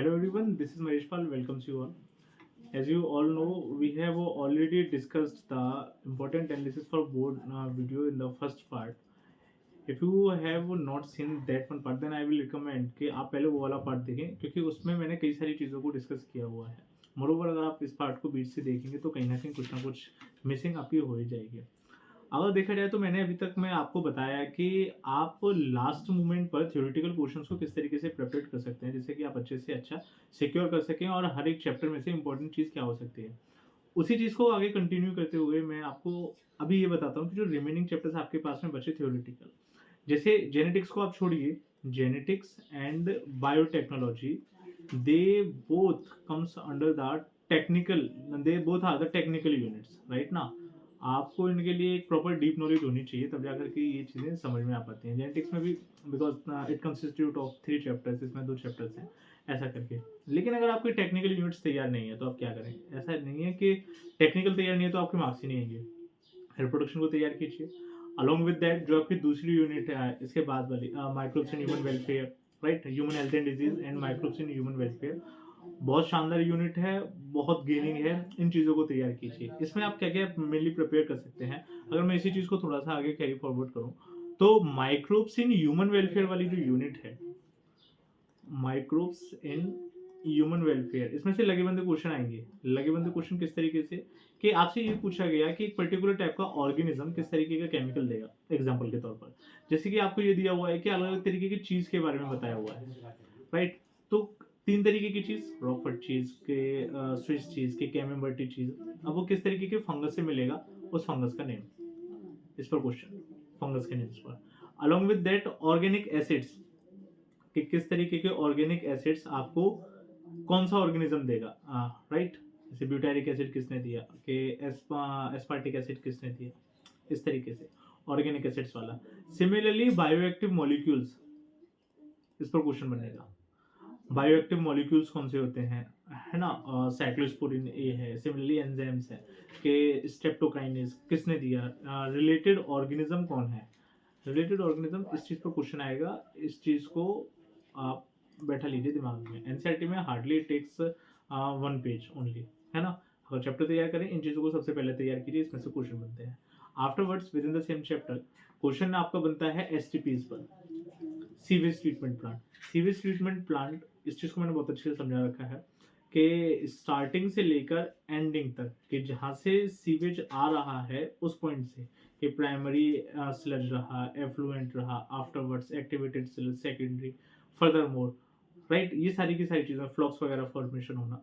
Hello everyone, this is Mahesh Pal. Welcomes you all. As you all know, we have already discussed the important analysis for board video in the first part. If you have not seen that one part, then I will recommend कि आप पहले वो वाला part देखें क्योंकि उसमें मैंने कई सारी चीज़ों को डिस्कस किया हुआ है. मोरोवर अगर आप इस पार्ट को बीच से देखेंगे तो कहीं ना कुछ मिसिंग आपकी हो ही जाएगी. अगर देखा जाए तो मैंने अभी तक मैं आपको बताया कि आप लास्ट मोमेंट पर थ्योरेटिकल क्वेश्चंस को किस तरीके से प्रिपेयर कर सकते हैं जिससे कि आप अच्छे से अच्छा सिक्योर कर सकें और हर एक चैप्टर में से इंपॉर्टेंट चीज़ क्या हो सकती है. उसी चीज़ को आगे कंटिन्यू करते हुए मैं आपको अभी ये बताता हूँ कि जो रिमेनिंग चैप्टर्स आपके पास में बचे थ्योरेटिकल, जैसे जेनेटिक्स को आप छोड़िए, genetics and biotechnology, they both comes under the technical, they both are the technical units, right ना. आपको इनके लिए एक प्रॉपर डीप नॉलेज होनी चाहिए तब जाकर के ये चीज़ें समझ में आ पाती हैं. जेनेटिक्स में भी बिकॉज इट कंसिस्ट्यूट ऑफ 3 चैप्टर्स, इसमें 2 चैप्टर्स हैं ऐसा करके. लेकिन अगर आपके टेक्निकल यूनिट्स तैयार नहीं है तो आप क्या करें. ऐसा नहीं है कि टेक्निकल तैयार नहीं है तो आपके मार्क्स ही नहीं आएंगे. रिप्रोडक्शन को तैयार कीजिए. अलॉन्ग विद दैट जो आपकी दूसरी यूनिट है इसके बाद वाली microbes in human welfare, right, human health and disease and microbes in human welfare, बहुत शानदार यूनिट है, बहुत गेनिंग है. इन चीज़ों को तैयार कीजिए. इसमें आप क्या क्या मेनली प्रिपेयर कर सकते हैं. अगर मैं इसी चीज़ को थोड़ा सा आगे कैरी फॉरवर्ड करूँ तो माइक्रोब्स इन ह्यूमन वेलफेयर वाली जो यूनिट है, माइक्रोब्स इन ह्यूमन वेलफेयर, इसमें से लगे बंदे क्वेश्चन आएंगे. लगे बंदे क्वेश्चन किस तरीके से कि आपसे ये पूछा गया कि एक पर्टिकुलर टाइप का ऑर्गेनिज्म किस तरीके का केमिकल देगा. एग्जांपल के तौर पर जैसे कि आपको ये दिया हुआ है कि अलग अलग तरीके की चीज़ के बारे में बताया हुआ है, राइट. तो 3 तरीके की चीज़, रॉकफर्ट चीज़ के, स्विस चीज़ के, कैमेम्बर्टी चीज़. अब वो किस तरीके के फंगस से मिलेगा, उस फंगस का नेम, इस पर क्वेश्चन, फंगस के नेम्स पर. Along with that organic acids, कि किस तरीके के ऑर्गेनिक एसिड्स आपको कौन सा ऑर्गेनिज्म देगा, राइट. जैसे ब्यूटारिक एसिड किसने दिया, कि एस्पार्टिक एसिड किसने दिया, इस तरीके से ऑर्गेनिक एसिड्स वाला. सिमिलरली बायोएक्टिव मॉलिक्यूल्स, इस पर क्वेश्चन बनेगा. बायोएक्टिव मॉलिक्यूल्स कौन से होते हैं, है ना. साइक्लोस्पोरिन ए है. सिमिलरली एंजाइम्स है कि स्ट्रेप्टोकाइनेज किसने दिया. रिलेटेड ऑर्गेनिज्म कौन है, रिलेटेड ऑर्गेनिज्म, इस चीज़ पर क्वेश्चन आएगा. इस चीज़ को आप बैठा लीजिए दिमाग में. एनसीईआरटी में हार्डली टेक्स 1 पेज ओनली, है ना. अगर चैप्टर तैयार करें इन चीज़ों को सबसे पहले तैयार कीजिए, इसमें से क्वेश्चन बनते हैं. Afterwards with in the same chapter question आपका बनता है एसटीपीज पर, sewage treatment plant. Sewage treatment plant, इस चीज़ को मैंने बहुत अच्छे से समझा रखा है कि स्टार्टिंग से लेकर एंडिंग तक, कि जहाँ से सीवेज आ रहा है उस पॉइंट से, कि प्राइमरी स्लज रहा, एफ्लुएंट रहा, afterwards activated sludge, secondary, further more, right. ये सारी की सारी चीज़ें, फ्लॉक्स वगैरह फॉर्मेशन होना,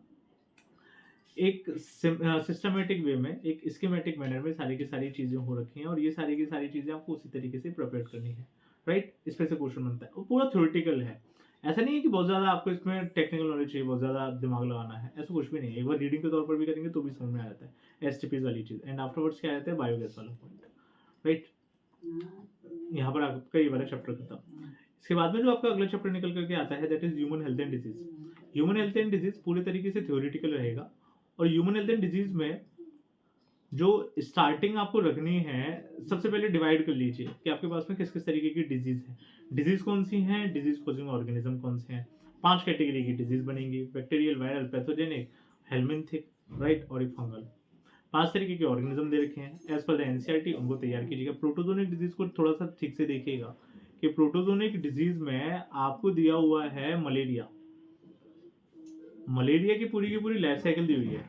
एक सिस्टमेटिक वे में, एक स्कीमेटिक मैनर में सारी की सारी चीज़ें हो रखी हैं और ये सारी की सारी चीज़ें आपको उसी तरीके से प्रिपेयर करनी है, राइट. इस पे से क्वेश्चन बनता है. वो पूरा थ्योरेटिकल है. ऐसा नहीं है कि बहुत ज़्यादा आपको इसमें टेक्निकल नॉलेज चाहिए, बहुत ज़्यादा दिमाग लगाना है, ऐसा कुछ भी नहीं है. एक बार रीडिंग के तौर पर भी करेंगे तो भी समझ में आ जाता है एसटीपीज वाली चीज़. एंड आफ्टरवर्ड्स क्या आता है, बायोगैस वाला पॉइंट, राइट. यहाँ पर आपका ये वाला चैप्टर खत्म. इसके बाद में जो आपका अगला चैप्टर निकल करके आता है that is human health and disease. Human health and disease पूरे तरीके से थ्योरेटिकल रहेगा. और ह्यूमन हेल्थ एंड डिजीज में जो स्टार्टिंग आपको रखनी है, सबसे पहले डिवाइड कर लीजिए कि आपके पास में किस किस तरीके की डिजीज है. डिजीज कौन सी हैं, डिजीज कोजिंग ऑर्गेनिज्म कौन से हैं. 5 कैटेगरी की डिजीज बनेंगी, bacterial, viral, pathogenic, helminthic, right, और एक फंगल. 5 तरीके के ऑर्गेनिज्म दे रखे हैं एज पर द एनसीईआरटी, उनको तैयार कीजिएगा. प्रोटोजोनिक डिजीज को थोड़ा सा ठीक से देखिएगा कि प्रोटोजोनिक डिजीज में आपको दिया हुआ है मलेरिया. मलेरिया की पूरी लाइफ साइकिल दी हुई है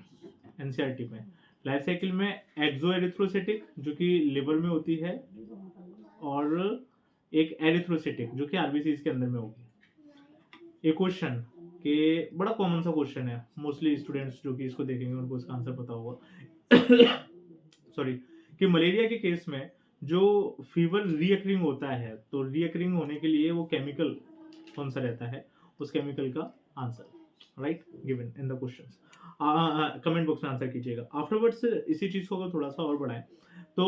एनसीईआरटी में. लाइफ साइकिल में एक्सो एरिथ्रोसाइटिक जो कि लिवर में होती है, और एक एरिथ्रोसाइटिक जो कि आरबीसी के अंदर में होगी. एक क्वेश्चन कि बड़ा कॉमन सा क्वेश्चन है, मोस्टली स्टूडेंट्स जो कि इसको देखेंगे उनको इसका आंसर पता होगा. सॉरी, कि मलेरिया के केस में जो फीवर रीअकरिंग होता है, तो रीअकरिंग होने के लिए वो केमिकल कौन सा रहता है, उस केमिकल का answer, right, given in the questions. Comment box में आंसर कीजिएगा. आफ्टरवर्ड्स इसी चीज को अगर थोड़ा सा और बढ़ाएं तो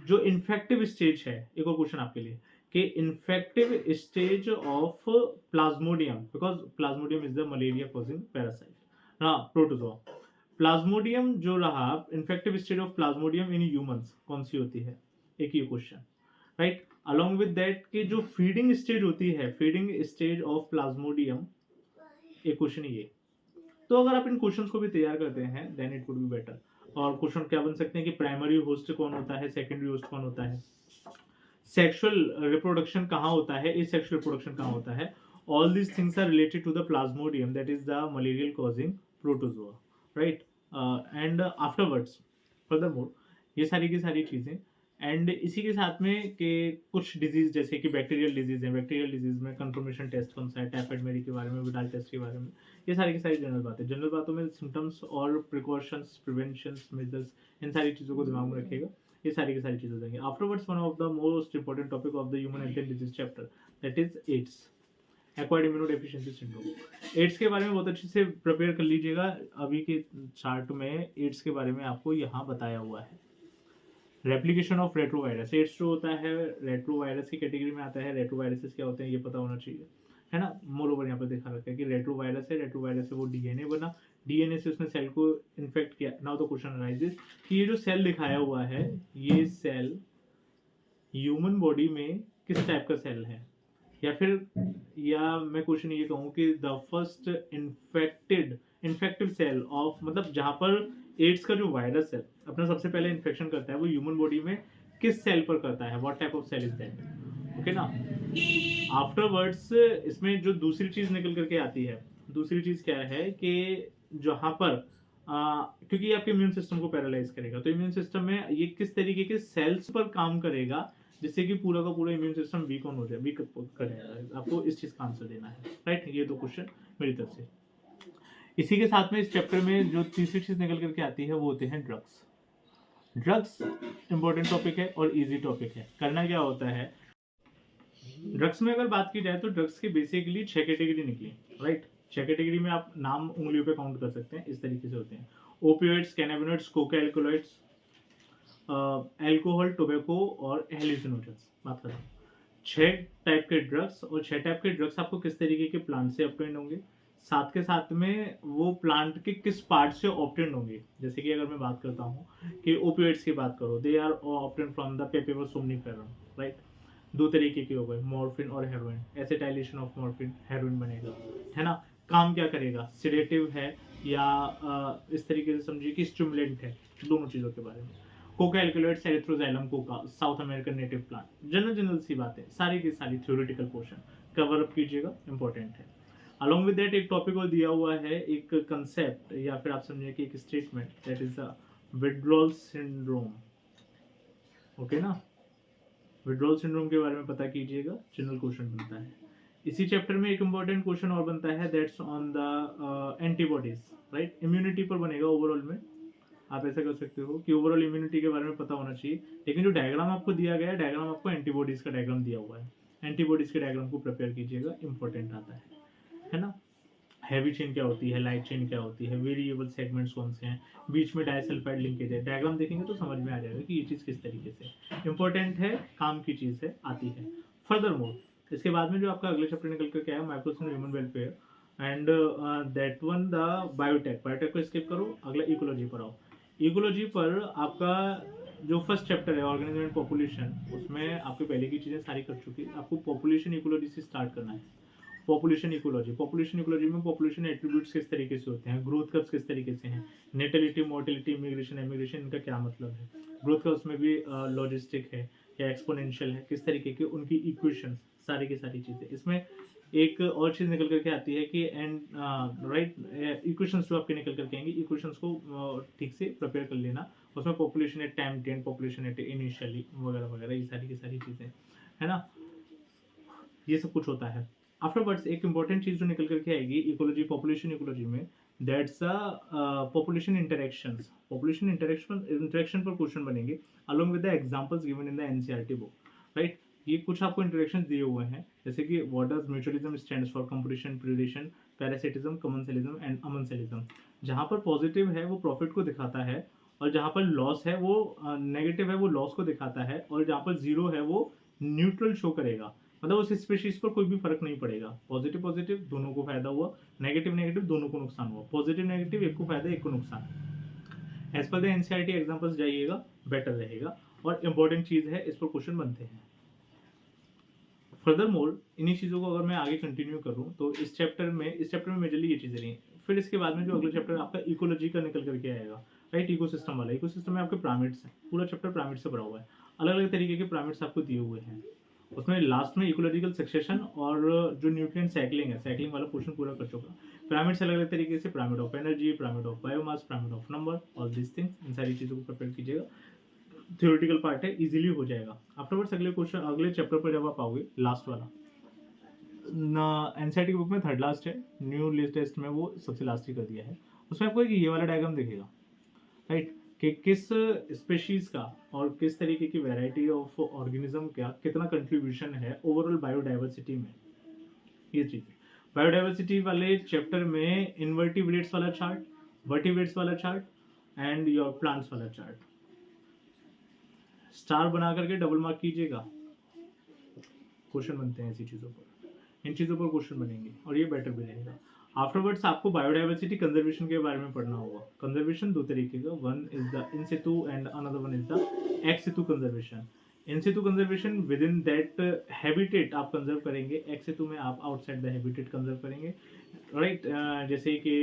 जो इन्फेक्टिव स्टेज है, एक और क्वेश्चन आपके लिए कि infective stage of Plasmodium, because Plasmodium is the malaria causing parasite, हाँ, प्रोटोजोआ. प्लाज्मोडियम जो रहा, infective stage of Plasmodium in humans कौन सी होती है, एक ये question, right. Along with that कि जो फीडिंग स्टेज होती है, फीडिंग स्टेज ऑफ प्लाज्मोडियम एक क्वेश्चन ये। तो अगर आप इन क्वेश्चंस को भी तैयार करते हैं then it would be better. और क्वेश्चन क्या बन सकते हैं कि प्राइमरी होस्ट कौन होता है, सेकेंडरी होस्ट कौन होता है, सेक्सुअल रिप्रोडक्शन कहाँ होता है, एसेक्सुअल रिप्रोडक्शन कहाँ होता है। All these things are related to the Plasmodium that is the malarial causing protozoa, right. And afterwards furthermore ये सारी की सारी चीज़ें। एंड इसी के साथ में कि कुछ डिजीज जैसे कि बैक्टीरियल डिजीज है, बैक्टीरियल डिजीज में कंफर्मेशन टेस्ट कौन सा है, टाइफाइड मेरी के बारे में, विडाल टेस्ट के बारे में, ये सारी की सारी जनरल बातें। जनरल बातों में सिम्टम्स और प्रिकॉशंस, प्रिवेंशंस, मेजर्स, इन सारी चीज़ों को दिमाग में रखिएगा। ये सारी की सारी चीज़ें हो जाएंगी। Afterwards one of the most important topic of the human health and disease chapter that is AIDS, acquired immunodeficiency syndrome. AIDS के बारे में बहुत अच्छे से प्रिपेयर कर लीजिएगा। अभी के चार्ट में एड्स के बारे में आपको यहाँ बताया हुआ है। रेप्लिकेशन ऑफ रेट्रोवायरस, एड्स जो होता है रेट्रोवायरस की कैटेगरी में आता है। रेट्रोवायरसेस क्या होते हैं ये पता होना चाहिए, है ना। मोर ओवर यहाँ पर देखा रखा है कि रेट्रोवायरस है, रेट्रोवायरस से वो डीएनए बना, डीएनए से उसने सेल को इन्फेक्ट किया। नाउ द क्वेश्चन अराइजेस कि ये जो सेल दिखाया हुआ है, ये सेल ह्यूमन बॉडी में किस टाइप का सेल है, या फिर या मैं क्वेश्चन ये कहूँ कि the first infective cell of, मतलब जहाँ पर एड्स का जो वायरस है अपना सबसे पहले इन्फेक्शन करता है वो ह्यूमन बॉडी में किस सेल पर करता है, what type of cell is that, okay ना। आफ्टरवर्ड्स इसमें जो दूसरी चीज निकल करके आती है, दूसरी चीज क्या है कि जहाँ पर क्योंकि ये आपके इम्यून सिस्टम को पैरालाइज करेगा, तो इम्यून सिस्टम में ये किस तरीके के सेल्स पर काम करेगा जिससे कि पूरा का पूरा इम्यून सिस्टम वीक ऑन हो जाए, वीक करेगा। आपको इस चीज का आंसर देना है, राइट। ये दो क्वेश्चन मेरी तरफ से। इसी के साथ में इस चैप्टर में जो तीसरी चीज निकल करके आती है वो होते हैं ड्रग्स। ड्रग्स इंपॉर्टेंट टॉपिक है और इजी टॉपिक है। करना क्या होता है, ड्रग्स में अगर बात की जाए तो ड्रग्स के बेसिकली 6 कैटेगरी निकली, राइट। 6 कैटेगरी में आप नाम उंगलियों पे काउंट कर सकते हैं, इस तरीके से होते हैं। Opioids, cannabinoids, Coca alkaloids, alcohol, tobacco और हेलुसिनोजेंस। बात करें 6 टाइप के ड्रग्स, और 6 टाइप के ड्रग्स आपको किस तरीके के प्लांट से ऑब्टेन्ड होंगे, साथ के साथ में वो प्लांट के किस पार्ट से ऑब्टेन्ड होंगे। जैसे कि अगर मैं बात करता हूँ कि ओपियोइड्स की बात करो, they are obtained from the Papaver somniferum, right. 2 तरीके के हो गए, मॉर्फिन और heroin. Acetylation of morphine, heroin बनेगा, है ना। काम क्या करेगा, सिडेटिव है या इस तरीके से समझिए कि स्टिमुलेंट है, दोनों चीज़ों के बारे में। Coca alkaloids, Erythroxylum coca, South American native plant. General सी बातें, सारी की सारी थ्योरेटिकल पोर्शन कवर अप कीजिएगा, इंपॉर्टेंट है। अलॉन्ग विद दैट एक टॉपिक और दिया हुआ है, एक कंसेप्ट या फिर आप समझिए कि एक statement, that is the withdrawal syndrome, okay ना। विड्रॉल सिंड्रोम के बारे में पता कीजिएगा, जनरल क्वेश्चन बनता है। इसी चैप्टर में एक इंपॉर्टेंट क्वेश्चन और बनता है, that's on the antibodies, right. Immunity पर बनेगा ओवरऑल में। आप ऐसा कर सकते हो कि ओवरऑल इम्यूनिटी के बारे में पता होना चाहिए, लेकिन जो डायग्राम आपको दिया गया है, डायग्राम आपको एंटीबॉडीज का डायग्राम दिया हुआ है। एंटीबॉडीज के डायग्राम को प्रिपेयर कीजिएगा, इंपॉर्टेंट आता है ना। हैवी चेन क्या होती है, लाइट चेन क्या होती है, वेरिएबल सेगमेंट्स कौन से हैं, बीच में डाइसल्फाइड लिंकेज है। डायग्राम देखेंगे तो समझ में आ जाएगा कि ये चीज़ किस तरीके से इंपॉर्टेंट है, काम की चीज़ है, आती है। फर्दर मोर इसके बाद में जो आपका अगले चैप्टर निकल कर क्या है, microbes and human welfare and that one the biotech. Biotech को स्किप करो, अगला इकोलॉजी पर आओ। इकोलॉजी पर आपका जो फर्स्ट चैप्टर है ऑर्गेनिज्म एंड पॉपुलेशन, उसमें आपकी पहले की चीज़ें सारी कर चुकी है। आपको पॉपुलेशन इकोलॉजी से स्टार्ट करना है। पॉपुलेशन इकोलॉजी, पॉपुलेशन इकोलॉजी में पॉपुलेशन एट्रीब्यूट्स किस तरीके से होते हैं, ग्रोथ कर्व्स किस तरीके से हैं, नेटिलिटी, मोर्टिलिटी, इमिग्रेशन, एमिग्रेशन, इनका क्या मतलब है। ग्रोथ कर्व्स में भी लॉजिस्टिक है या एक्सपोनेंशियल है, किस तरीके के उनकी इक्वेशन, सारी की सारी चीज़ें। इसमें एक और चीज़ निकल करके आती है कि एंड राइट इक्वेशंस जो आपके निकल करके आएंगी, इक्वेशंस को ठीक से प्रिपेयर कर लेना। उसमें population at time 10, population at initially वगैरह वगैरह, ये सारी की सारी चीज़ें, है ना। ये सब कुछ होता है। आफ्टरवर्ड्स एक इंपॉर्टेंट चीज़ जो निकल करके आएगी इकोलॉजी, पॉपुलेशन इकोलॉजी में, that's population interactions. Population interaction पर क्वेश्चन बनेंगे along with the examples given in the NCERT book, right. ये कुछ आपको इंटरेक्शन दिए हुए हैं, जैसे कि what does mutualism stands for, competition, predation, parasitism, commensalism and amensalism. जहाँ पर पॉजिटिव है वो प्रॉफिट को दिखाता है, और जहाँ पर लॉस है वो नेगेटिव है वो लॉस को दिखाता है, और जहाँ पर जीरो है वो न्यूट्रल शो करेगा। मतलब उस स्पीशीज पर कोई भी फर्क नहीं पड़ेगा। पॉजिटिव पॉजिटिव दोनों को फायदा हुआ, नेगेटिव नेगेटिव दोनों को नुकसान हुआ, पॉजिटिव नेगेटिव एक को फायदा एक को नुकसान। एज पर द एनसीईआरटी एग्जांपल्स जाइएगा, बेटर रहेगा। और इंपॉर्टेंट चीज है, इस पर क्वेश्चन बनते हैं। फर्दरमोर इन्हीं चीज़ों को अगर मैं आगे कंटिन्यू करूँ तो इस चैप्टर में मेजरली ये चीज़ें रही। फिर इसके बाद में जो अगला चैप्टर आपका इकोलॉजी का निकल करके आएगा, राइट? इकोसिस्टम वाला। इकोसिस्टम में आपके पिरामिड्स हैं, पूरा चैप्टर पिरामिड से भरा हुआ है। अलग-अलग तरीके के पिरामिड्स आपको दिए हुए हैं। उसमें लास्ट में इकोलॉजिकल सक्सेशन और जो न्यूट्रिएंट साइक्लिंग है, साइक्लिंग वाला पोर्शन पूरा कर चुका। पिरामिड्स अलग-अलग तरीके से, pyramid of energy, pyramid of biomass, pyramid of number, all these things, इन सारी चीज़ों को प्रिपेयर कीजिएगा। थ्योरेटिकल पार्ट है, इजीली हो जाएगा। आफ्टरवर्ड्स अगले क्वेश्चन, अगले चैप्टर पर जब आप आओगे, लास्ट वाला ना, एनसीईआरटी की बुक में थर्ड लास्ट है, न्यू लेटेस्ट में वो सबसे लास्ट ही कर दिया है। उसमें आपको एक ये वाला डायग्राम दिखेगा, राइट? कि किस स्पेशीज का और किस तरीके की वैरायटी ऑफ ऑर्गेनिज्म का कितना कंट्रीब्यूशन है ओवरऑल बायोडाइवर्सिटी में। ये चीज़ बायोडाइवर्सिटी वाले चैप्टर में इनवर्टिब्रेट्स वाला चार्ट, वर्टिब्रेट्स वाला चार्ट एंड योर प्लांट्स वाला चार्ट स्टार बना करके डबल मार्क कीजिएगा। क्वेश्चन बनते हैं ऐसी चीज़ों पर, इन चीज़ों पर क्वेश्चन बनेंगे और ये बेटर भी रहेगा। आफ्टरवर्ड्स आपको बायोडाइवर्सिटी कंजर्वेशन के बारे में पढ़ना होगा। कंजर्वेशन दो तरीके का, one is the in situ and another one is the ex situ conservation. In situ conservation within that habitat आप कंजर्व करेंगे, एक्स सितु में आप आउटसाइड द हैबिटेट कंजर्व करेंगे, राइट? जैसे कि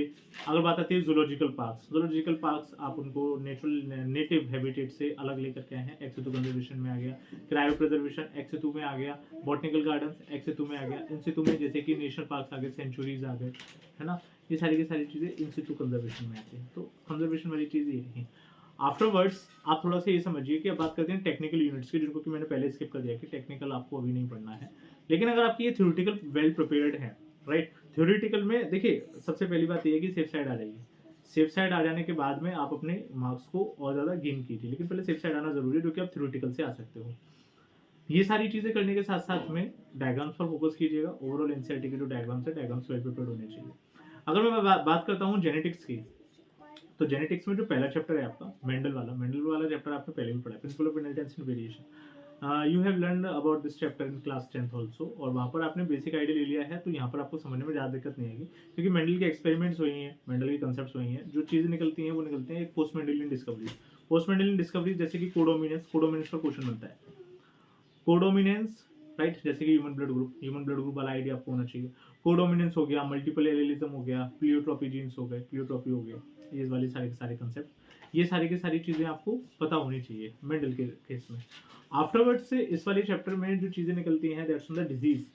अगर बात आती है जूलॉजिकल पार्क्स आप उनको नेचुरल नेटिव हैबिटेट से अलग लेकर के आए हैं, एक्स सितु कंजर्वेशन में आ गया। क्रायो प्रिजर्वेशन एक्स सितु में आ गया। बॉटनिकल गार्डन्स एक्स सितु में आ गया। इन सितु में जैसे कि नेशनल पार्क्स आ गए, सेंचुरीज आ गए, है ना? ये सारी की सारी चीज़ें इन सितु कंजर्वेशन में आती हैं। तो कंजर्वेशन वाली चीज़ ये रही। आफ्टरवर्ड्स आप थोड़ा सा ये समझिए कि अब बात करते हैं टेक्निकल यूनिट्स की, जिनको कि मैंने पहले स्किप कर दिया कि टेक्निकल आपको अभी नहीं पढ़ना है। लेकिन अगर आपकी ये थ्योरेटिकल वेल प्रिपेयर्ड है, राइट? थ्योरेटिकल में देखिए, सबसे पहली बात ये है कि सेफ साइड आ जाइए। सेफ साइड आ जाने के बाद में आप अपने मार्क्स को और ज़्यादा गेन कीजिए, लेकिन पहले सेफ साइड आना जरूरी है, जो कि आप थ्योरेटिकल से आ सकते हो। ये सारी चीज़ें करने के साथ साथ में डायग्राम्स पर फोकस कीजिएगा। ओवरऑल एनसीईआरटी के जो डायग्राम्स है, डायग्राम्स वेल प्रिपेयर्ड होने चाहिए। अगर मैं बात करता हूँ जेनेटिक्स की, तो जेनेटिक्स में जो पहला चैप्टर है आपका मेंडल वाला चैप्टर आपने पहले भी पढ़ा है, principle of inheritance and variation. You have learn about this chapter in class 10th also, और वहाँ पर आपने बेसिक आइडिया ले लिया है, तो यहाँ पर आपको समझने में ज़्यादा दिक्कत नहीं आएगी, क्योंकि मेंडल के एक्सपेरिमेंट्स हुई हैं, मेंडल के कंसेप्ट्स हुई हैं। जो चीज़ें निकलती हैं वो निकलती हैं एक पोस्ट मेंडलियन डिस्कवरी, जैसे कि कोडोमिनेंस पर क्वेश्चन बनता है। Codominance, right? जैसे कि ह्यूमन ब्लड ग्रुप वाला आइडिया आपको होना चाहिए। कोडोमिनेंस हो गया, मल्टीपल एलिलिज्म हो गया, प्लियोट्रॉपी जीन्स हो गए, प्लियोट्रॉपी हो गया, ये वाली सारे कंसेप्ट, ये सारी की सारी चीज़ें आपको पता होनी चाहिए मेंडल के केस में। आफ्टरवर्ड से इस वाले चैप्टर में जो चीज़ें निकलती हैं, that's the disease,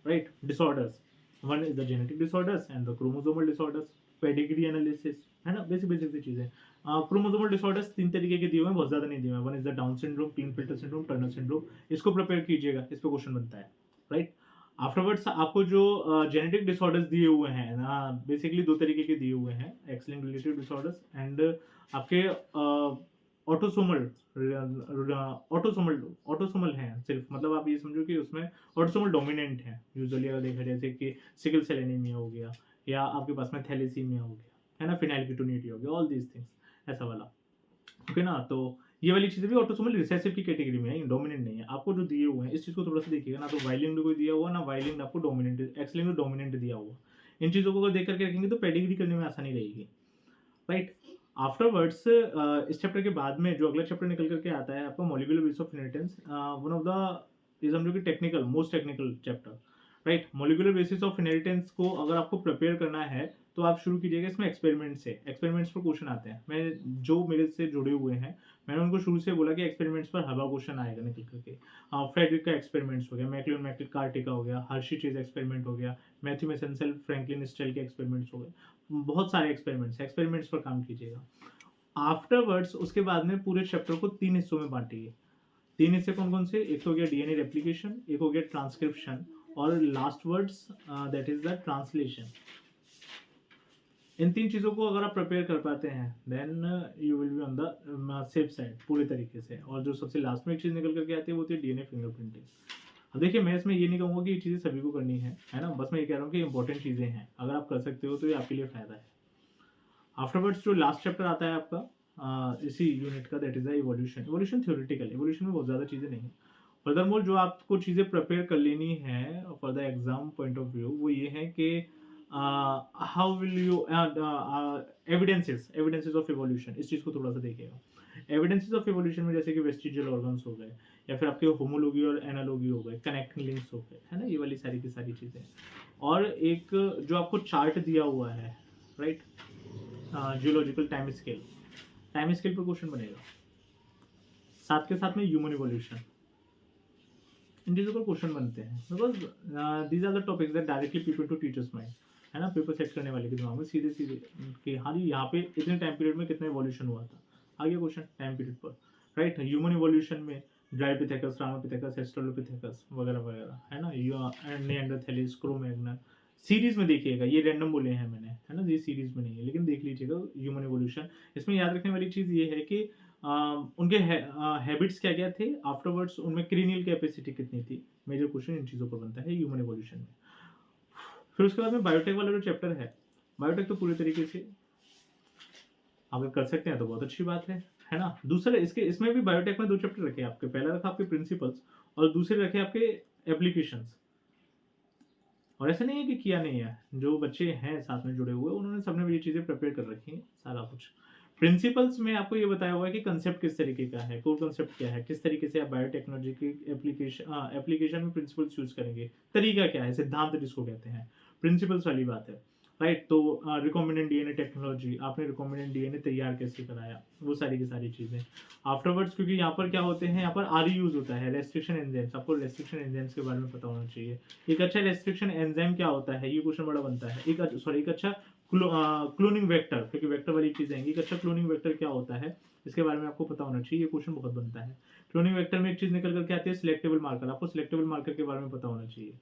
right? Disorders, one is the genetic disorders and the chromosomal disorders, pedigree analysis, है ना? बेसिक सी चीज़ें। क्रोमोसोमल डिसऑर्डर्स 3 तरीके के दिए हुए हैं, बहुत ज़्यादा नहीं दिए हुए हैं। One is the Down syndrome, Klinefelter syndrome, Turner syndrome. इसको प्रिपेयर कीजिएगा, इस पे क्वेश्चन बनता है, राइट? आफ्टरवर्ड्स आपको जो जेनेटिक डिसऑर्डर्स दिए हुए हैं ना, बेसिकली 2 तरीके के दिए हुए हैं, x linked relative disorders and आपके ऑटोसोमल हैं सिर्फ, मतलब आप ये समझो कि उसमें ऑटोसोमल डोमिनेंट है यूजुअली। अगर देखा जाए, जैसे कि सिकल सेल एनीमिया हो गया, या आपके पास में थैलेसीमिया हो गया, है ना? फिनाइलकीटोनुरिया हो गया, ऑल दीज थिंग्स, ऐसा वाला, ओके ना? तो ये वाली चीज़ें भी ऑटोसोमल रिसेसिव की कैटेगरी में है, डोमिनेंट नहीं है। आपको जो दिए हुए हैं, इस चीज़ को थोड़ा सा देखिएगा ना, तो वाइलिंग कोई दिया हुआ ना, वाइलिंग आपको डोमिनेंट, एक्स लिंक्ड डोमिनेंट दिया हुआ। इन चीज़ों को अगर देख करके रखेंगे तो पेडिग्री करने में आसानी रहेगी, राइट? आफ्टरवर्ड्स इस चैप्टर के बाद में जो अगला चैप्टर निकल करके आता है आपका molecular basis of inheritance, one of the ये समझो कि technical, most technical chapter, right? Molecular basis of inheritance को अगर आपको प्रिपेयर करना है तो आप शुरू कीजिएगा इसमें एक्सपेरिमेंट्स पर क्वेश्चन आते हैं। मैं जो मेरे से जुड़े हुए हैं, मैंने उनको शुरू से बोला कि एक्सपेरिमेंट्स पर हवा क्वेश्चन आएगा निकल करके। फ्रेडरिक का एक्सपेरिमेंट्स हो गया, मैक्लिन कार्टी का हो गया, हर्शी चीज एक्सपेरिमेंट हो गया, मैथ्यू मेसेंसेल, फ्रैंकलिन स्टेल के एक्सपेरिमेंट्स हो गए, बहुत सारे एक्सपेरिमेंट्स पर काम कीजिएगा। आफ्टरवर्ड्स उसके बाद में पूरे चैप्टर को 3 हिस्सों में बांटिए। 3 हिस्से कौन कौन से? एक तो हो गया डीएनए रेप्लिकेशन, एक हो गया ट्रांसक्रिप्शन, और last words that is the translation. इन 3 चीज़ों को अगर आप प्रिपेयर कर पाते हैं, then you will be on the safe side पूरे तरीके से। और जो सबसे लास्ट में एक चीज़ निकल करके आती है वो होती है डीएनए फिंगरप्रिंटिंग। अब देखिए, मैं इसमें ये नहीं कहूँगा कि ये चीज़ें सभी को करनी है ना? बस मैं ये कह रहा हूँ कि इंपॉर्टेंट चीज़ें हैं, अगर आप कर सकते हो तो ये आपके लिए फ़ायदा है। आफ्टरवर्ड्स जो लास्ट चैप्टर आता है आपका इसी यूनिट का, that is the evolution theoretical. Evolution में बहुत ज़्यादा चीज़ें नहीं है। फर्दरमोर जो आपको चीज़ें प्रिपेयर कर लेनी है for the exam point of view, वो ये है कि how will you evidences of evolution, इस चीज़ को थोड़ा सा देखिएगा। एविडेंसेस ऑफ इवोल्यूशन में जैसे कि वेस्टिजियल ऑर्गन्स हो गए, या फिर आपके होमोलॉगी और एनालॉगी हो गए, कनेक्टिंग लिंक्स हो गए, है ना, ये वाली सारी की सारी चीज़ें। और एक जो आपको चार्ट दिया हुआ है, राइट, जियोलॉजिकल टाइम स्केल पर क्वेश्चन बनेगा, साथ के साथ में ह्यूमन इवोल्यूशन, इन चीज़ों पर क्वेश्चन बनते हैं, because these are the topics that directly people to teachers mind, है ना, पेपर सेट करने वाले के दिमाग में सीधे सीधे कि हाँ जी यहाँ पे इतने टाइम पीरियड में कितना इवोल्यूशन हुआ था, आ गया क्वेश्चन टाइम पीरियड पर, राइट। ह्यूमन इवोल्यूशन में ड्राइपिथेकस, रामापिथेकस, एस्ट्रोलोपिथेकस वगैरह वगैरह, है ना, निएंडरथैलिस, क्रो-मैग्नन, सीरीज में देखिएगा, ये रैंडम बोले हैं मैंने, है ना, ये सीरीज में नहीं है, लेकिन देख लीजिएगा ह्यूमन इवोल्यूशन। इसमें याद रखने वाली चीज़ ये है कि उनके हैबिट्स क्या क्या थे, आफ्टरवर्ड्स उनमें क्रीनियल कैपेसिटी कितनी थी, मेजर क्वेश्चन इन चीज़ों पर बनता है ह्यूमन इवोल्यूशन में। फिर उसके बाद में बायोटेक वाला जो चैप्टर है, बायोटेक तो पूरे तरीके से अगर कर सकते हैं तो बहुत अच्छी बात है ना। दूसरे इसमें भी बायोटेक में 2 चैप्टर रखे आपके, पहला रखा आपके प्रिंसिपल्स और दूसरे रखे आपके एप्लीकेशंस। और ऐसा नहीं है कि किया नहीं है, जो बच्चे हैं साथ में जुड़े हुए उन्होंने सबने ये चीज़ें प्रिपेयर कर रखी हैं, सारा कुछ। प्रिंसिपल्स में आपको ये बताया हुआ है कि कंसेप्ट किस तरीके का है, कोर कंसेप्ट क्या है, किस तरीके से आप बायोटेक्नोलॉजी की एप्लीकेशन में प्रिंसिपल्स यूज करेंगे, तरीका क्या है, सिद्धांत जिसको कहते हैं, प्रिंसिपल्स वाली बात है, राइट। तो रिकॉम्बिनेंट डीएनए टेक्नोलॉजी, आपने रिकॉम्बिनेंट डीएनए तैयार कैसे कराया, वो सारी की सारी चीज़ें आफ्टरवर्ड्स, क्योंकि यहाँ पर क्या होते हैं, यहाँ पर आर यूज होता है, रेस्ट्रिक्शन एंजाइम्स, आपको रेस्ट्रिक्शन एंजाइम्स के बारे में पता होना चाहिए। एक अच्छा रेस्ट्रिक्शन एंजाइम क्या होता है, ये क्वेश्चन बड़ा बनता है। एक अच्छा क्लोनिंग वेक्टर, क्योंकि वेक्टर वाली चीज़ है, एक अच्छा क्लोनिंग वेक्टर क्या होता है, इसके बारे में आपको पता होना चाहिए, ये क्वेश्चन बहुत बनता है। क्लोनिंग वेक्टर में एक चीज़ निकल करके आती है सिलेक्टेबल मार्कर, आपको सिलेक्टेबल मार्कर के बारे में पता होना चाहिए।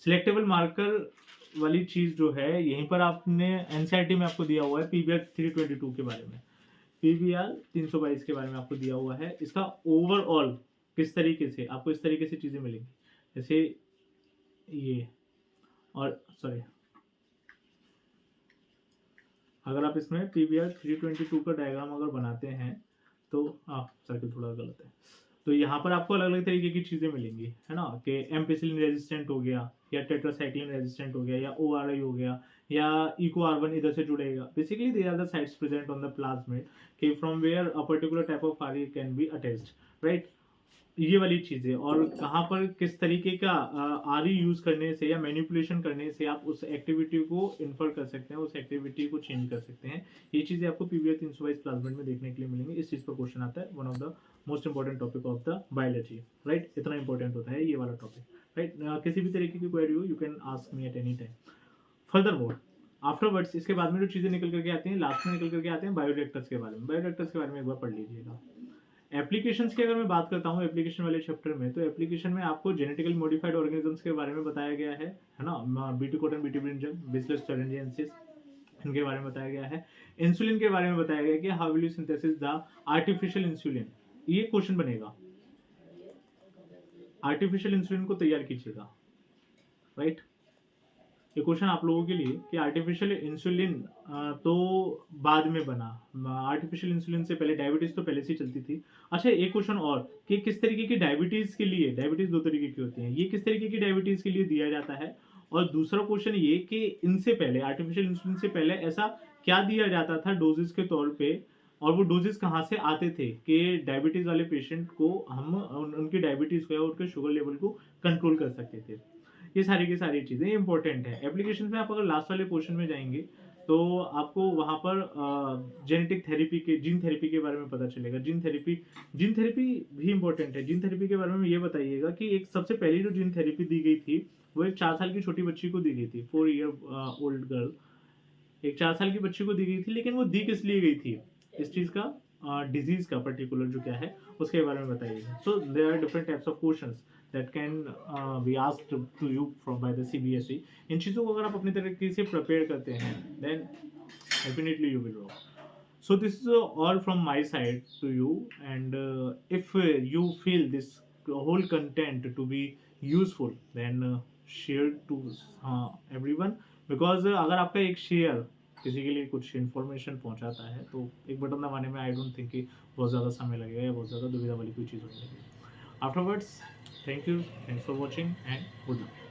सिलेक्टेबल मार्कर वाली चीज़ जो है, यहीं पर आपने एनसीईआरटी में आपको दिया हुआ है पीबीआर 322 के बारे में, पीबीआर 322 के बारे में आपको दिया हुआ है। इसका ओवरऑल किस तरीके से आपको इस तरीके से चीज़ें मिलेंगी, जैसे ये, और सॉरी, अगर आप इसमें पीबीआर 322 का डायग्राम अगर बनाते हैं तो सर्किल थोड़ा गलत है, तो यहाँ पर आपको अलग अलग तरीके की चीज़ें मिलेंगी, है ना, कि एम्पिसिलिन रेजिस्टेंट हो गया, या टेट्रासाइक्लिन रेजिस्टेंट हो गया, या ओआरआई हो गया, या इको आर1 इधर से जुड़ेगा। Basically they are the sites present on the plasmid कि from where a particular type of R can be attached, right, ये वाली चीज़ें। और कहाँ पर किस तरीके का आर यूज़ करने से या मैनिपुलेशन करने से आप उस एक्टिविटी को इन्फर कर सकते हैं, उस एक्टिविटी को चेंज कर सकते हैं, ये चीज़ें आपको पीबीआर 322 प्लाज्मिड में देखने के लिए मिलेंगी। इस चीज़ पर क्वेश्चन आता है, one of the most important topic of the biology, right, इतना इंपॉर्टेंट होता है ये वाला टॉपिक, राइट। किसी भी तरीके की क्वेरी हो, you can ask me at any time. Further more afterwards, इसके बाद में जो चीज़ें निकल करके आती हैं, लास्ट में निकल करके आते हैं बायोरिएक्टर्स के बारे में। बायोरिएक्टर्स के बारे में एक बार पढ़ लीजिएगा। एप्लीकेशंस की अगर मैं बात करता हूँ एप्लीकेशन वाले चैप्टर में, तो एप्लीकेशन में आपको जेनेटिकली मॉडिफाइड ऑर्गेनिजम्स के बारे में बताया गया है ना, BT cotton, BT brinjal, bacillus thuringiensis, इनके बारे में बताया गया है। इंसुलिन के बारे में बताया गया कि how will you synthesis the artificial insulin, ये क्वेश्चन बनेगा, आर्टिफिशियल इंसुलिन को तैयार कीजिएगा, राइट। ये क्वेश्चन आप लोगों के लिए कि आर्टिफिशियल इंसुलिन तो बाद में बना, आर्टिफिशियल इंसुलिन से पहले डायबिटीज तो पहले से चलती थी। अच्छा, एक क्वेश्चन और कि किस तरीके की डायबिटीज के लिए, डायबिटीज 2 तरीके की होती हैं, ये किस तरीके की डायबिटीज के लिए दिया जाता है। और दूसरा क्वेश्चन ये कि इनसे पहले, आर्टिफिशियल इंसुलिन से पहले ऐसा क्या दिया जाता था डोजेस के तौर पे, और वो डोजेस कहाँ से आते थे कि डायबिटीज वाले पेशेंट को हम उनकी डायबिटीज को या उनके शुगर लेवल को कंट्रोल कर सकते थे। ये सारी की सारी चीज़ें इंपॉर्टेंट है। एप्लीकेशन में आप अगर लास्ट वाले पोर्शन में जाएंगे तो आपको वहाँ पर जेनेटिक थेरेपी के, जीन थेरेपी के बारे में पता चलेगा। जीन थेरेपी भी इंपॉर्टेंट है। जीन थेरेपी के बारे में ये बताइएगा कि एक सबसे पहली जो जीन थेरेपी दी गई थी वो एक 4 साल की छोटी बच्ची को दी गई थी, 4 ईयर ओल्ड गर्ल, एक 4 साल की बच्ची को दी गई थी। लेकिन वो दी किस लिए गई थी, इस चीज़ का डिजीज का पर्टिकुलर जो क्या है उसके बारे में बताइएगा। So there are different types of questions that can be asked to you from by the CBSE। इन चीज़ों को अगर आप अपनी तरीके से प्रिपेयर करते हैं then definitely you will know। So this is all from my side to you, and if you feel this whole content to be useful then share to everyone, because अगर आपका एक शेयर किसी के लिए कुछ information पहुंचाता है तो एक बटन दबाने में आई डोंट थिंक कि बहुत ज़्यादा समय लगेगा या बहुत ज़्यादा दुविधा वाली कोई चीज़ होगी। Afterwards, thank you, thanks for watching, and good luck।